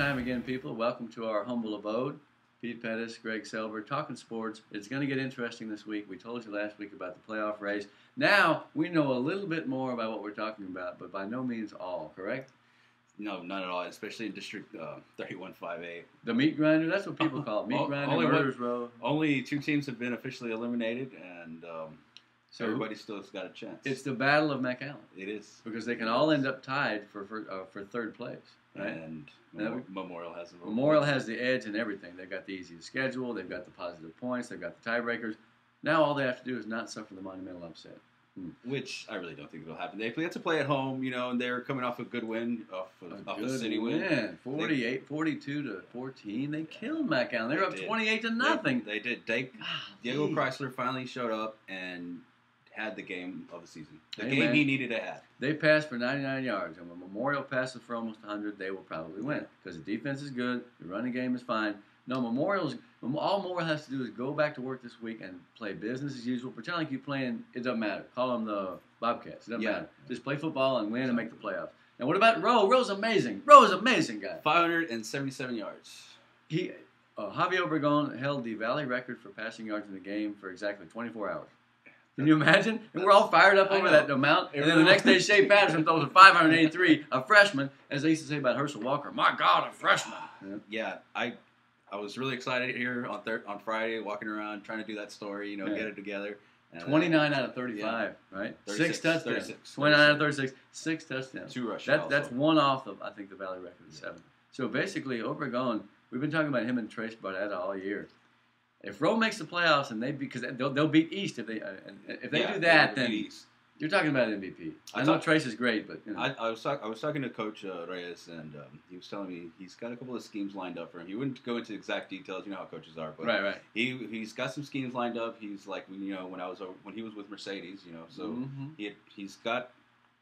time again, people. Welcome to our humble abode. Pete Pettis, Greg Selber, talking sports. It's going to get interesting this week. We told you last week about the playoff race. Now, we know a little bit more about what we're talking about, but by no means all, correct? No, not at all, especially in District 31-5A. The meat grinder, that's what people call it. Meat grinder, Murderers Row. Only 2 teams have been officially eliminated, and so everybody still has got a chance. It's the Battle of McAllen. It is. Because they can all end up tied for third place. Right? And Memorial has the edge in everything. They've got the easiest schedule. They've got the positive points. They've got the tiebreakers. Now all they have to do is not suffer the monumental upset. Which I really don't think will happen. They have to play at home, and they're coming off a good win, off the city win. 42-14. They killed McAllen. They were up 28-0. They did. Diego Chrysler finally showed up and had the game of the season. The game he needed to have. They passed for 99 yards, and when Memorial passes for almost 100, they will probably win because the defense is good, the running game is fine. No, all Memorial has to do is go back to work this week and play business as usual. Pretend like you're playing, it doesn't matter. Call them the Bobcats. It doesn't matter. Just play football and win and make the playoffs. And what about Rowe? Rowe's amazing. Rowe's an amazing guy. 577 yards. Javier Obregon held the Valley record for passing yards in the game for exactly 24 hours. Can you imagine? And we're all fired up over that amount. And then the next day, Shea Patterson throws a 583, a freshman, as they used to say about Herschel Walker. My God, a freshman. Yeah, I was really excited here on Friday, walking around, trying to do that story, get it together. 29 out of 35, right? 36, 6 touchdowns. 36. 29 out of 36, 6 touchdowns. 2 rushes. That's one off of, I think, the Valley record of 7. So basically, Obregon, we've been talking about him and Trace Barnetta all year. If Rowe makes the playoffs, and because they'll beat East if they do that, then East. You're talking about MVP. I know Trace is great, but I was talking to Coach Reyes, and he was telling me he's got a couple of schemes lined up for him. He wouldn't go into exact details, you know how coaches are, but right. He's got some schemes lined up. He's like when he was with Mercedes, so he's got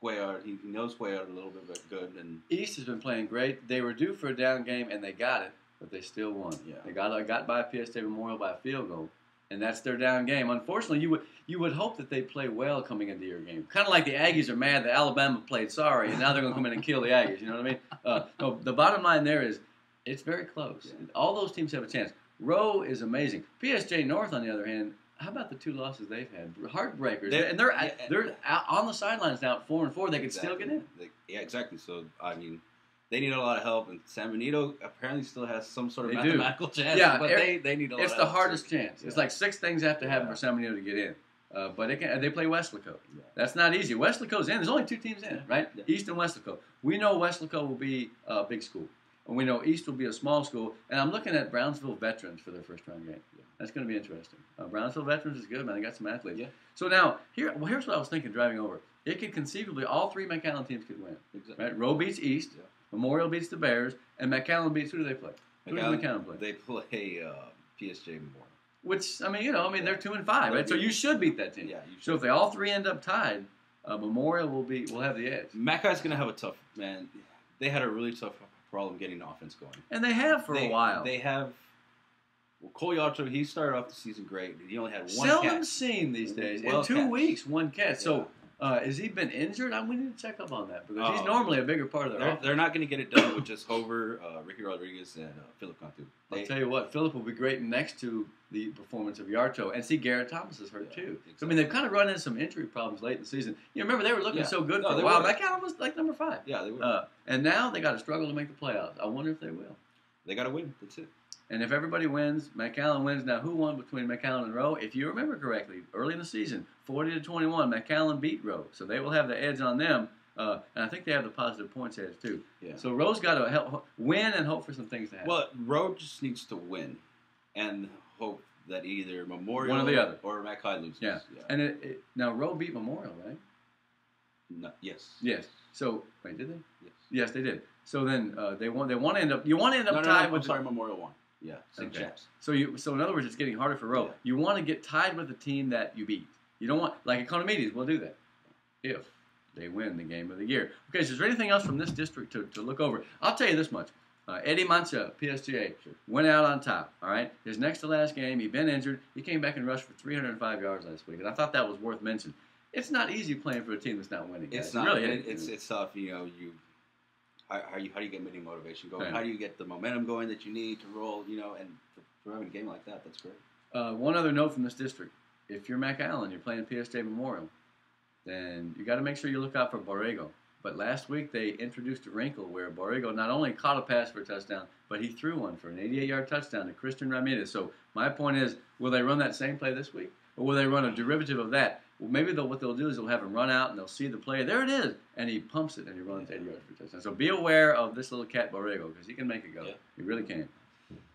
Cuellar. He knows Cuellar a little bit good, and East has been playing great. They were due for a down game, and they got it. But they still won. Yeah. They got by PSJ Memorial by a field goal, and that's their down game. Unfortunately, you would hope that they play well coming into your game. Kind of like the Aggies are mad that Alabama played sorry, and now they're going to come in and kill the Aggies. You know what I mean? No, the bottom line there is it's very close. Yeah. All those teams have a chance. Rowe is amazing. PSJ North, on the other hand, how about the 2 losses they've had? Heartbreakers. They're out on the sidelines now at 4-4. They could still get in. Exactly. So I mean. They need a lot of help, and San Benito apparently still has some sort of mathematical chance. Yeah, but they need a lot of help. It's the hardest chance. Yeah. It's like 6 things have to happen for San Benito to get in. But they play Weslaco. Yeah. That's not easy. Weslaco's in. There's only 2 teams in, right? Yeah. East and Weslaco. We know Weslaco will be a big school, and we know East will be a small school. And I'm looking at Brownsville Veterans for their first-round game. Yeah. That's going to be interesting. Brownsville Veterans is good, man. They got some athletes. Yeah. So now, here's what I was thinking driving over. It could conceivably, all 3 McAllen teams could win. Exactly. Right? Rowe beats East. Yeah. Memorial beats the Bears, and McAllen beats. Who do they play? Who does McAllen play? They play PSJ Memorial. Which they're 2-5, right? So you should beat that team. Yeah. So if they all 3 end up tied, Memorial will have the edge. Mackay's going to have a tough man. They had a really tough problem getting the offense going, and they have for a while. They have. Well, Cole Yacho, he started off the season great. He only had 1 catch. Seldom seen these days. In 2 weeks, 1 catch. So. Has he been injured? We need to check up on that because he's normally a bigger part of their offense. They're not going to get it done with just Hover, Ricky Rodriguez, and Philip Cantu. I'll tell you what, Philip will be great next to the performance of Yarcho. And see, Garrett Thomas is hurt too. Exactly. So, they've kind of run into some injury problems late in the season. You remember, they were looking so good for a while. McAllen was like number 5. Yeah, they were. And now they got to struggle to make the playoffs. I wonder if they will. They got to win. That's it. And if everybody wins, McAllen wins. Now, who won between McAllen and Rowe? If you remember correctly, early in the season, 40-21, McAllen beat Rowe. So they will have the edge on them. And I think they have the positive points edge, too. Yeah. So Rowe's got to win and hope for some things to happen. Well, Rowe just needs to win and hope that either Memorial one or the other. Or Mackay loses. Yeah. And now Rowe beat Memorial, right? No, yes. Yes. So, wait, did they? Yes. Yes, they did. So then they want to end up. You want to end up tied with. I'm sorry, Memorial won. Yeah, same chance. So in other words, it's getting harder for Rowe. Yeah. You want to get tied with the team that you beat. You don't want, like Economides will do that if they win the game of the year. Okay, so is there anything else from this district to look over? I'll tell you this much. Eddie Mancha, PSGA, went out on top, all right? His next to last game, he'd been injured. He came back and rushed for 305 yards last week, and I thought that was worth mentioning. It's not easy playing for a team that's not winning. It's not. Really, it's tough. how do you get winning motivation going? Right. How do you get the momentum going that you need to roll? And for having a game like that, that's great. One other note from this district: if you're McAllen, you're playing PSJ Memorial, then you got to make sure you look out for Borrego. But last week they introduced a wrinkle where Borrego not only caught a pass for a touchdown, but he threw one for an 88-yard touchdown to Christian Ramirez. So my point is, will they run that same play this week, or will they run a derivative of that? Well, maybe what they'll do is they'll have him run out and they'll see the play. There it is, and he pumps it and he runs 80 yards for a touchdown. So be aware of this little cat Borrego because he can make it go. Yeah. He really can.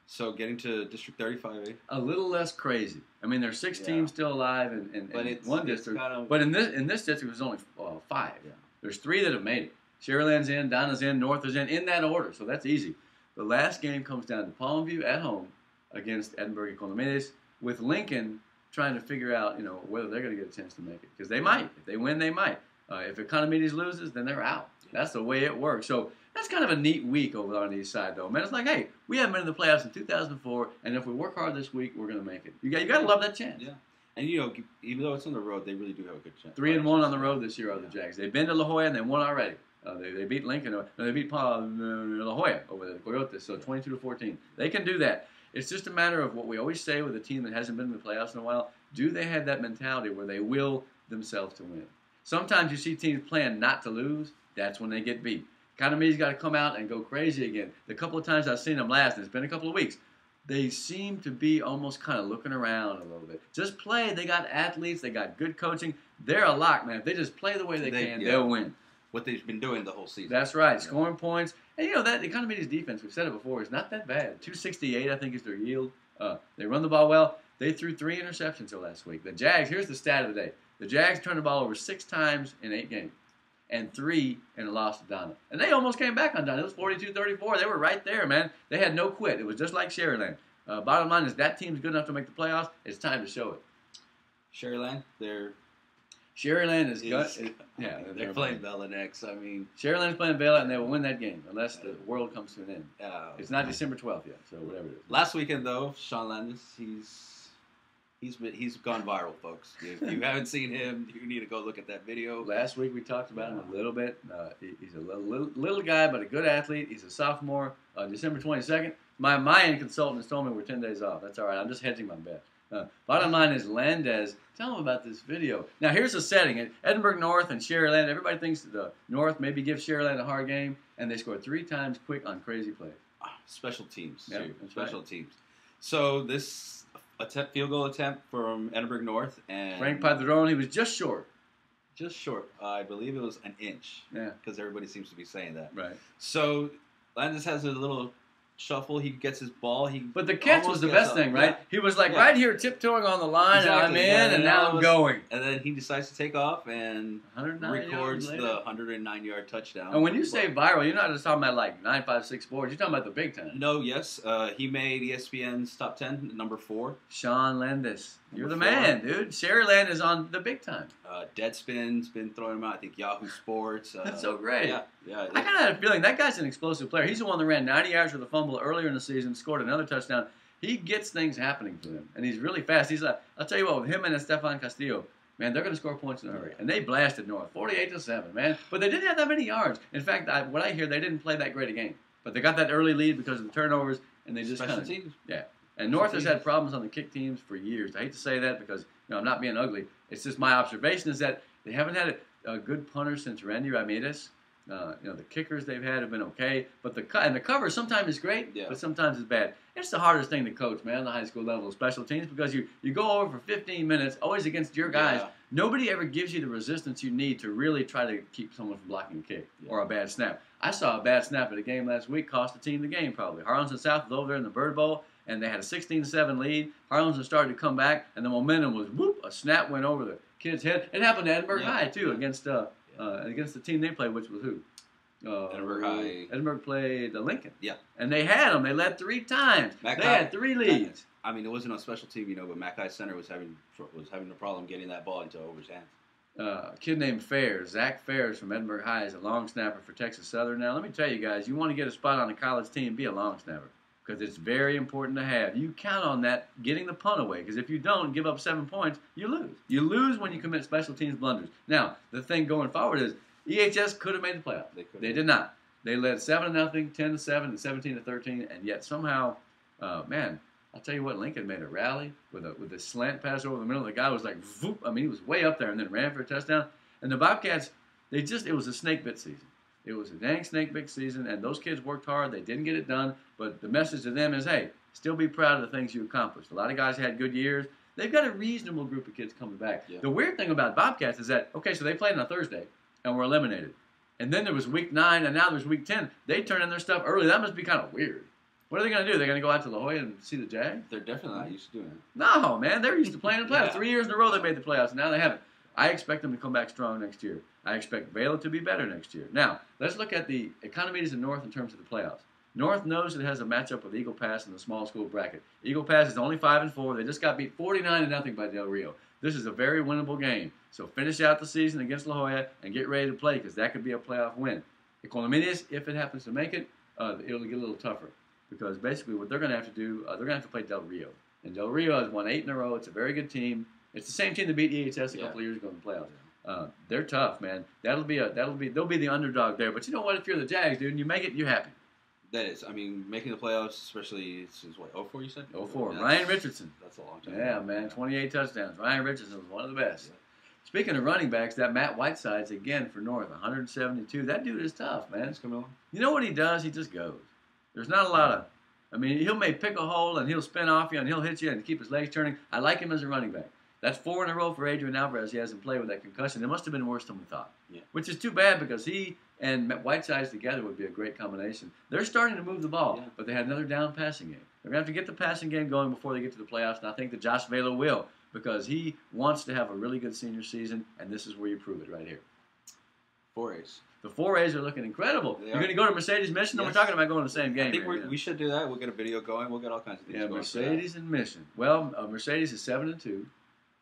So getting to District 35A? A little less crazy. I mean, there's 6 teams still alive in one district. But in this district, there's only 5. Yeah. There's 3 that have made it. Sharyland's in, Donna's in, North is in that order. So that's easy. The last game comes down to Palmview at home against Edinburgh Economides, with Lincoln trying to figure out, whether they're going to get a chance to make it. Because they might. If they win, they might. If Economides loses, then they're out. That's the way it works. So that's kind of a neat week over on the east side, though. Man, it's like, hey, we haven't been in the playoffs in 2004, and if we work hard this week, we're going to make it. You got to love that chance. Yeah. And, even though it's on the road, they really do have a good chance. 3-1 on the road this year are the Jags. They've been to La Jolla, and they won already. They beat Lincoln. They beat La Jolla over the Coyotes, so 22-14. They can do that. It's just a matter of what we always say with a team that hasn't been in the playoffs in a while. Do they have that mentality where they will themselves to win? Sometimes you see teams playing not to lose. That's when they get beat. Economy's got to come out and go crazy again. The couple of times I've seen them last, and it's been a couple of weeks, they seem to be almost kind of looking around a little bit. Just play. They got athletes. They got good coaching. They're a lock, man. If they just play the way they can, they'll win. What they've been doing the whole season. That's right. Scoring points. And, that Economy's defense, we've said it before, is not that bad. 268, I think, is their yield. They run the ball well. They threw 3 interceptions last week. The Jags, here's the stat of the day. The Jags turned the ball over 6 times in 8 games. And 3 in a loss to Donna. And they almost came back on Donna. It was 42-34. They were right there, man. They had no quit. It was just like Sharyland. Bottom line is that team's good enough to make the playoffs. It's time to show it. Sharyland, Sharyland is good. Yeah, they're playing Bella next. I mean, Sharyland's playing Bella, and they will win that game unless the world comes to an end. It's not December 12th yet, so whatever it is. Last weekend, though, Sean Landis, he's gone viral, folks. If you haven't seen him, you need to go look at that video. Last week we talked about him a little bit. He's a little guy, but a good athlete. He's a sophomore. December 22nd. My Mayan consultant has told me we're 10 days off. That's all right. I'm just hedging my bet. Bottom line is Landez. Tell him about this video. Now, here's the setting. At Edinburgh North and Sharyland, everybody thinks the North maybe gives Sharyland a hard game, and they scored 3 times quick on crazy plays. Special teams. Yeah, special teams. So this field goal attempt from Edinburgh North. And Frank Padron, he was just short. Just short. I believe it was an inch. Yeah. Because everybody seems to be saying that. Right. So Landis has a little shuffle. He gets his ball. But the catch was the best thing, right? Yeah. He was right here tiptoeing on the line, exactly. And I'm in, and now I'm going. And then he decides to take off and records the 109-yard touchdown. And when you say viral, you're not just talking about 956 sports. You're talking about the big time. No, yes. He made ESPN's top 10, number 4. Sean Landis. You're the man, dude. Sharyland is on the big time. Deadspin's been throwing him out. I think Yahoo Sports. That's so great. Yeah. I kind of had a feeling that guy's an explosive player. He's the one that ran 90 yards with a fumble earlier in the season, scored another touchdown. He gets things happening for him, and he's really fast. I'll tell you what, with him and Estefan Castillo, man, they're going to score points in a hurry. And they blasted North, 48-7, man. But they didn't have that many yards. In fact, what I hear, they didn't play that great a game. But they got that early lead because of the turnovers, and they just kind of yeah. And North has had problems on the kick teams for years. I hate to say that because I'm not being ugly. It's just my observation is that they haven't had a good punter since Randy Ramirez. The kickers they've had have been okay, but the cover sometimes is great, but sometimes it's bad. It's the hardest thing to coach, man, on the high school level of special teams because you go over for 15 minutes, always against your guys. Yeah. Nobody ever gives you the resistance you need to really try to keep someone from blocking a kick or a bad snap. I saw a bad snap at a game last week, cost the team the game probably. Harlingen South was over there in the Bird Bowl, and they had a 16-7 lead. Harlingen started to come back, and the momentum was whoop, a snap went over the kid's head. It happened to Edinburgh High too against the team they played, which was who? Edinburgh High. Edinburgh played Lincoln. Yeah. And they had them. They led 3 times. They had 3 leads. I mean, it wasn't a special team, but Mackay Center was having a problem getting that ball into Over's hands. A kid named Fairs, Zach Fairs from Edinburgh High, is a long snapper for Texas Southern. Now, let me tell you guys, you want to get a spot on a college team, be a long snapper because it's very important to have. You count on that getting the punt away because if you don't give up 7 points, you lose. You lose when you commit special teams blunders. Now, the thing going forward is EHS could have made the playoff. They did not. They led 7-0, 10-7, and 17-13, and yet somehow, man, I'll tell you what, Lincoln made a rally with a slant pass over the middle. The guy was like, voop, I mean, he was way up there and then ran for a touchdown. And the Bobcats, it was a snake bit season. It was a dang snake bit season, and those kids worked hard. They didn't get it done, but the message to them is, hey, still be proud of the things you accomplished. A lot of guys had good years. They've got a reasonable group of kids coming back. Yeah. The weird thing about Bobcats is that, okay, so they played on a Thursday and were eliminated. And then there was week 9, and now there's week 10. They turn in their stuff early. That must be kind of weird. What are they going to do? They're going to go out to La Jolla and see the Jags? They're definitely not used to doing it. No, man. They're used to playing in the playoffs. Yeah. 3 years in a row they made the playoffs, and now they haven't. I expect them to come back strong next year. I expect Baylor to be better next year. Now, let's look at the economies in North in terms of the playoffs. North knows it has a matchup with Eagle Pass in the small school bracket. Eagle Pass is only 5-4. They just got beat 49-0 by Del Rio. This is a very winnable game. So finish out the season against La Jolla and get ready to play because that could be a playoff win. Econominias, if it happens to make it, it'll get a little tougher because basically what they're going to have to do, they're going to have to play Del Rio. And Del Rio has won 8 in a row. It's a very good team. It's the same team that beat EHS a couple of years ago in the playoffs. They're tough, man. They'll be the underdog there. But you know what? If you're the Jags, dude, and you make it, you're happy. That is, I mean, making the playoffs, especially since what, 04 you said? 04. Ryan Richardson. That's a long time. Yeah, man, 28 touchdowns. Ryan Richardson was one of the best. Yeah. Speaking of running backs, that Matt Whiteside's again for North, 172. That dude is tough, man. He's coming on. You know what he does? He just goes. There's not a lot of. I mean, he'll may pick a hole and he'll spin off you and he'll hit you and keep his legs turning. I like him as a running back. That's 4 in a row for Adrian Alvarez. He hasn't played with that concussion. It must have been worse than we thought. Yeah. Which is too bad because he and Whiteside together would be a great combination. They're starting to move the ball, but they had another down passing game. They're going to have to get the passing game going before they get to the playoffs, and I think that Josh Vela will because he wants to have a really good senior season, and this is where you prove it right here. 4As. The 4As are looking incredible. You're going to go to Mercedes Mission? Yes. No, we're talking about going to the same game. I think we should do that. We'll get a video going. We'll get all kinds of things going. Mercedes and Mission. Well, Mercedes is 7-2.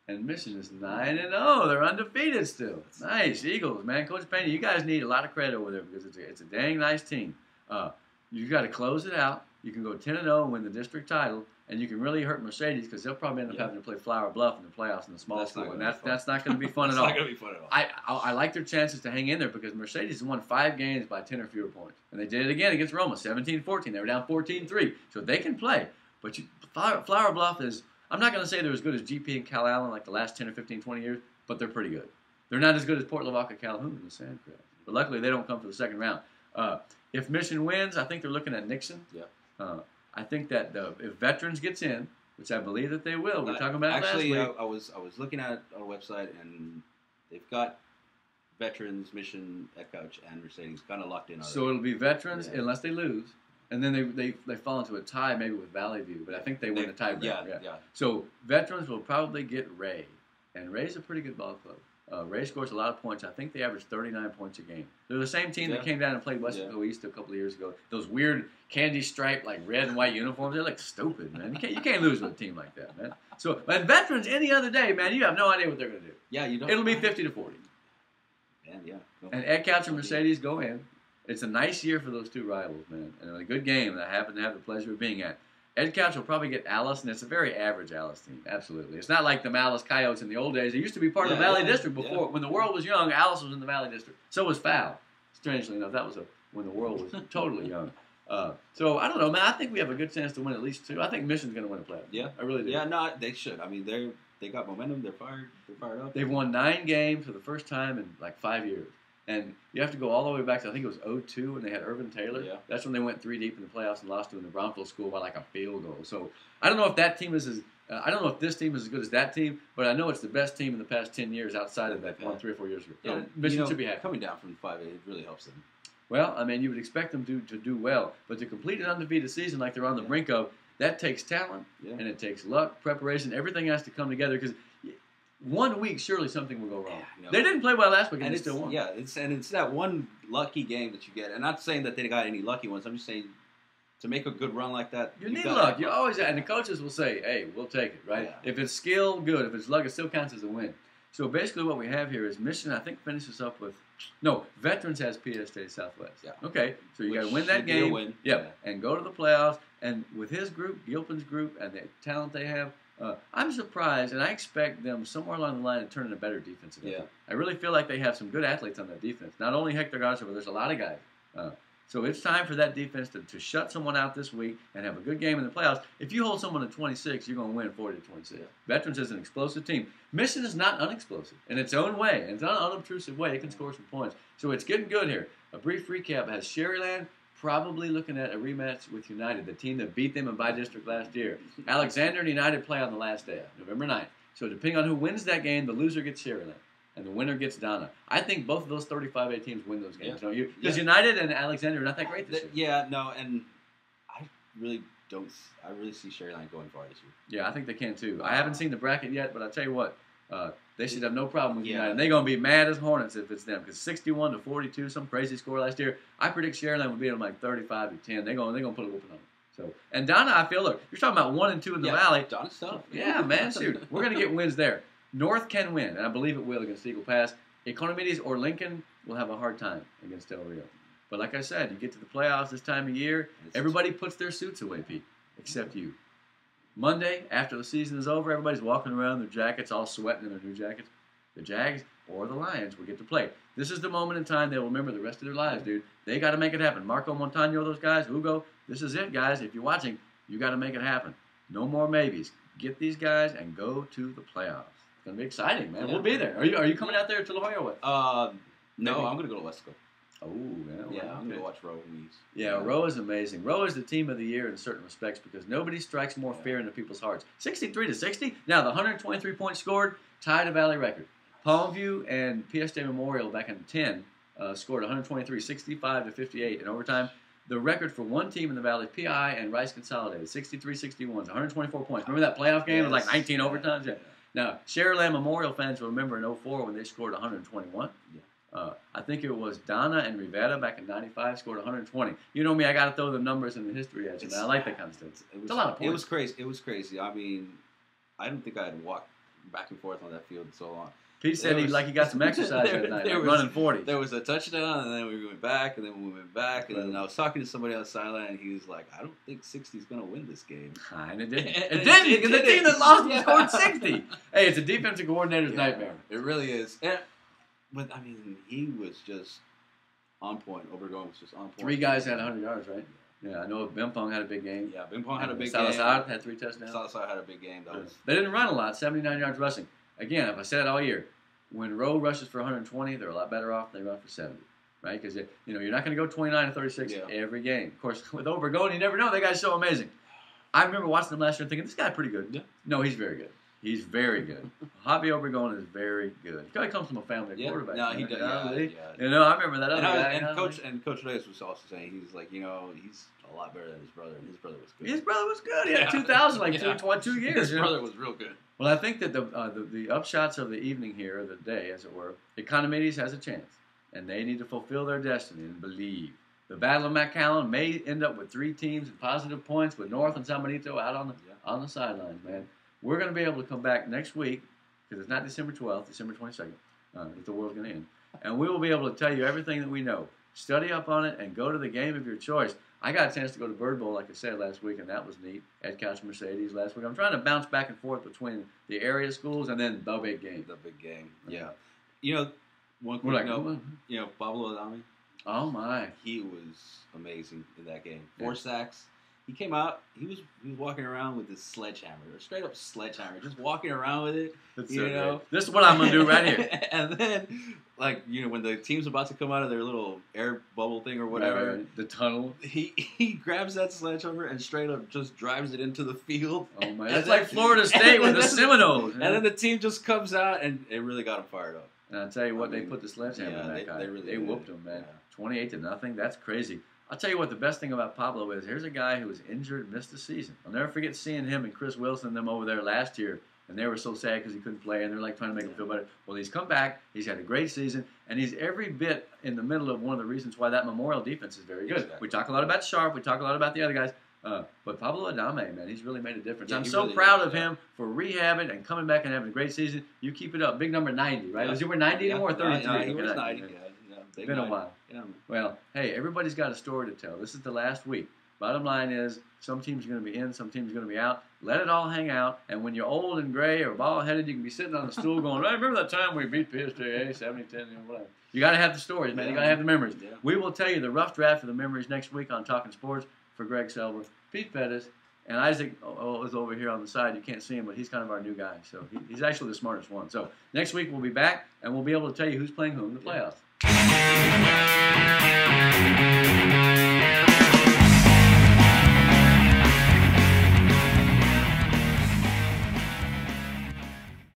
And Mission is 9-0. They're undefeated still. Nice. Eagles, man. Coach Pena, you guys need a lot of credit over there because it's a dang nice team. You've got to close it out. You can go 10-0 and win the district title, and you can really hurt Mercedes because they'll probably end up having to play Flower Bluff in the playoffs in the small school, and that's not going to be fun at all. It's not going to be fun at all. I like their chances to hang in there because Mercedes won 5 games by 10 or fewer points, and they did it again against Roma, 17-14. They were down 14-3, so they can play. But Flower Bluff is. I'm not going to say they're as good as GP and Cal Allen like the last 10 or 15, 20 years, but they're pretty good. They're not as good as Port Lavaca Calhoun in the Sandcrest. But luckily, they don't come for the second round. If Mission wins, I think they're looking at Nixon. Yeah. I think that if Veterans gets in, which I believe that they will, we're talking about it last week. I was looking at our website, and they've got Veterans, Mission, Edcouch, and Mercedes kind of locked in. So it'll be Veterans unless they lose. And then they fall into a tie maybe with Valley View, but I think they win the tiebreaker. Yeah. So Veterans will probably get Ray, and Ray's a pretty good ball club. Ray scores a lot of points. I think they average 39 points a game. They're the same team that came down and played Westfield East a couple of years ago. Those weird candy striped like red and white uniforms, they're like stupid, man. You can't lose with a team like that, man. So and Veterans any other day, man, you have no idea what they're going to do. Yeah, you don't. It'll be 50-40. Yeah. And Edcouch and Mercedes go in. It's a nice year for those two rivals, man, and a good game that I happen to have the pleasure of being at. Edcouch will probably get Alice, and it's a very average Alice team, absolutely. It's not like the Alice Coyotes in the old days. They used to be part of the Valley District before. When the world was young, Alice was in the Valley District. So was Fowl. Strangely enough, that was when the world was totally young. So, I don't know, man. I think we have a good chance to win at least 2. I think Mission's going to win a playoff. Yeah. I really do. Yeah, no, they should. I mean, they got momentum. They're fired up. They've won 9 games for the first time in like 5 years. And you have to go all the way back to, I think it was 2002 when they had Irvin Taylor. Yeah. That's when they went 3 deep in the playoffs and lost to the Bromfield school by like a field goal. So I don't know if that team is I don't know if this team is as good as that team, but I know it's the best team in the past 10 years outside of that one 3 or 4 years ago. Yeah, Mission should be happy. Coming down from 5A, it really helps them. Well, I mean, you would expect them to do well, but to complete an undefeated season like they're on the brink of, that takes talent, and it takes luck, preparation. Everything has to come together because 1 week, surely something will go wrong. Yeah, no. They didn't play well last week, and they still won. Yeah, it's that one lucky game that you get. And not saying that they got any lucky ones. I'm just saying to make a good run like that, you need luck. You always, and the coaches will say, "Hey, we'll take it." Right? Yeah. If it's skill, good. If it's luck, it still counts as a win. So basically, what we have here is Mission. I think finishes up with Veterans has PS State Southwest. Yeah. Okay, so you got to win that game. And go to the playoffs. And with his group, Gilpin's group, and the talent they have. I'm surprised, and I expect them somewhere along the line to turn in a better defensive effort. I really feel like they have some good athletes on that defense. Not only Hector Garza, but there's a lot of guys. So it's time for that defense to shut someone out this week and have a good game in the playoffs. If you hold someone to 26, you're going to win 40-26. Yeah. Veterans is an explosive team. Michigan is not unexplosive in its own way. In its own unobtrusive way, it can score some points. So it's getting good here. A brief recap has Sherryland probably looking at a rematch with United, the team that beat them in by-district last year. Alexander and United play on the last day, November 9th. So depending on who wins that game, the loser gets Sherryland. And the winner gets Donna. I think both of those 35A teams win those games, don't you? Because United and Alexander are not that great this year. Yeah, no, and I really see Sherryland going far this year. Yeah, I think they can too. I haven't seen the bracket yet, but I'll tell you what, they should have no problem with United. And they're going to be mad as hornets if it's them. Because 61-42, some crazy score last year. I predict Sherryland will beat them like 35-10. They're going to put a whooping on them. So, and Donna, I feel, look, you're talking about 1 and 2 in the Valley. Donna's tough. Yeah, man, shoot. We're going to get wins there. North can win, and I believe it will against Eagle Pass. Economides or Lincoln will have a hard time against Del Rio. But like I said, you get to the playoffs this time of year, everybody puts their suits away, Pete, except you. Monday, after the season is over, everybody's walking around in their jackets, all sweating in their new jackets. The Jags or the Lions will get to play. This is the moment in time they'll remember the rest of their lives, dude. They got to make it happen. Marco Montano, those guys, Hugo, this is it, guys. If you're watching, you got to make it happen. No more maybes. Get these guys and go to the playoffs. It's going to be exciting, man. Yeah. We'll be there. Are you coming out there to La Jolla or what? No, I'm going to go to Wesco. Oh, yeah. I'm going to watch Roe and East. Yeah, Roe is amazing. Roe is the team of the year in certain respects because nobody strikes more fear into people's hearts. 63-60. Now, the 123 points scored tied a Valley record. Palmview and PSD Memorial back in 10 scored 123, 65-58 in overtime. The record for one team in the Valley, PI and Rice Consolidated, 63-61, 124 points. Remember that playoff game? It was like 19 overtimes? Yeah. Now, Sherryland Memorial fans will remember in 04 when they scored 121. Yeah. I think it was Donna and Rivera back in 95 scored 120. You know me, I got to throw the numbers and the history at you, man. I like that kind of stuff. It's a lot of points. It was crazy. I mean, I don't think I had walked back and forth on that field so long. Pete said he got some exercise that night, running 40. There was a touchdown, and then we went back, and then we went back, and then I was talking to somebody on the sideline, and he was like, I don't think 60 is going to win this game. And it didn't. It didn't, because the team that lost scored 60. Hey, it's a defensive coordinator's nightmare. It really is. But, I mean, he was just on point. Obregon was just on point. 3 guys had 100 yards, right? Yeah, I know Bimpong had a big game. Yeah, Bimpong had a big game. Salazar had 3 touchdowns. Salazar had a big game. They didn't run a lot, 79 yards rushing. Again, if I said it all year, when Rowe rushes for 120, they're a lot better off than they run for 70, right? Because you're not going to go 29-36 every game. Of course, with Obregon, you never know. That guy's so amazing. I remember watching them last year and thinking, this guy's pretty good. Yeah. No, he's very good. He's very good. Javi Obregon is very good. He comes from a family of quarterbacks. No, he does. You know, I remember that other guy. And Coach Reyes was also saying, he's like, he's a lot better than his brother, and his brother was good. His brother was good. He had 2,000, 2 years. His brother was real good. Well, I think that the upshots of the evening here, or the day, as it were, Economides has a chance, and they need to fulfill their destiny and believe. The Battle of McAllen may end up with 3 teams and positive points with North and San Benito out on the sidelines, man. We're going to be able to come back next week, because it's not December 12th, December 22nd, that the world's going to end. And we will be able to tell you everything that we know. Study up on it and go to the game of your choice. I got a chance to go to Bird Bowl, like I said, last week, and that was neat. Ed Couch Mercedes last week. I'm trying to bounce back and forth between the area schools and then the big game. The big game, yeah. One quick note, Pablo Adame. Oh, my. He was amazing in that game. 4 sacks. He came out. He was walking around with this sledgehammer, a straight up sledgehammer, just walking around with it. This is what I'm gonna do right here. And then, when the team's about to come out of their little air bubble thing or whatever, right. The tunnel, he grabs that sledgehammer and straight up just drives it into the field. Oh man, that's like Florida State with the Seminoles. And then the team just comes out, and it really got him fired up. And I'll tell you what, they put the sledgehammer in that guy. They whooped him, man. 28-0. That's crazy. I'll tell you what the best thing about Pablo is. Here's a guy who was injured and missed the season. I'll never forget seeing him and Chris Wilson and them over there last year, and they were so sad because he couldn't play, and they're like trying to make him feel better. Well, he's come back. He's had a great season, and he's every bit in the middle of one of the reasons why that Memorial defense is very good. Exactly. We talk a lot about Sharp. We talk a lot about the other guys. But Pablo Adame, man, he's really made a difference. I'm so proud of him for rehabbing and coming back and having a great season. You keep it up. Big number 90, right? Was he wear 90 anymore or 33? He was 90, It's been a while. Yeah. Well, hey, everybody's got a story to tell. This is the last week. Bottom line is, some teams are going to be in, some teams are going to be out. Let it all hang out. And when you're old and gray or bald-headed, you can be sitting on a stool going, I remember that time we beat PSJA 70-10, whatever. You got to have the stories, man. You got to have the memories. Yeah. We will tell you the rough draft of the memories next week on Talking Sports. For Greg Selber, Pete Pettis, and Isaac is over here on the side. You can't see him, but he's kind of our new guy. So he's actually the smartest one. So next week we'll be back, and we'll be able to tell you who's playing who in the playoffs.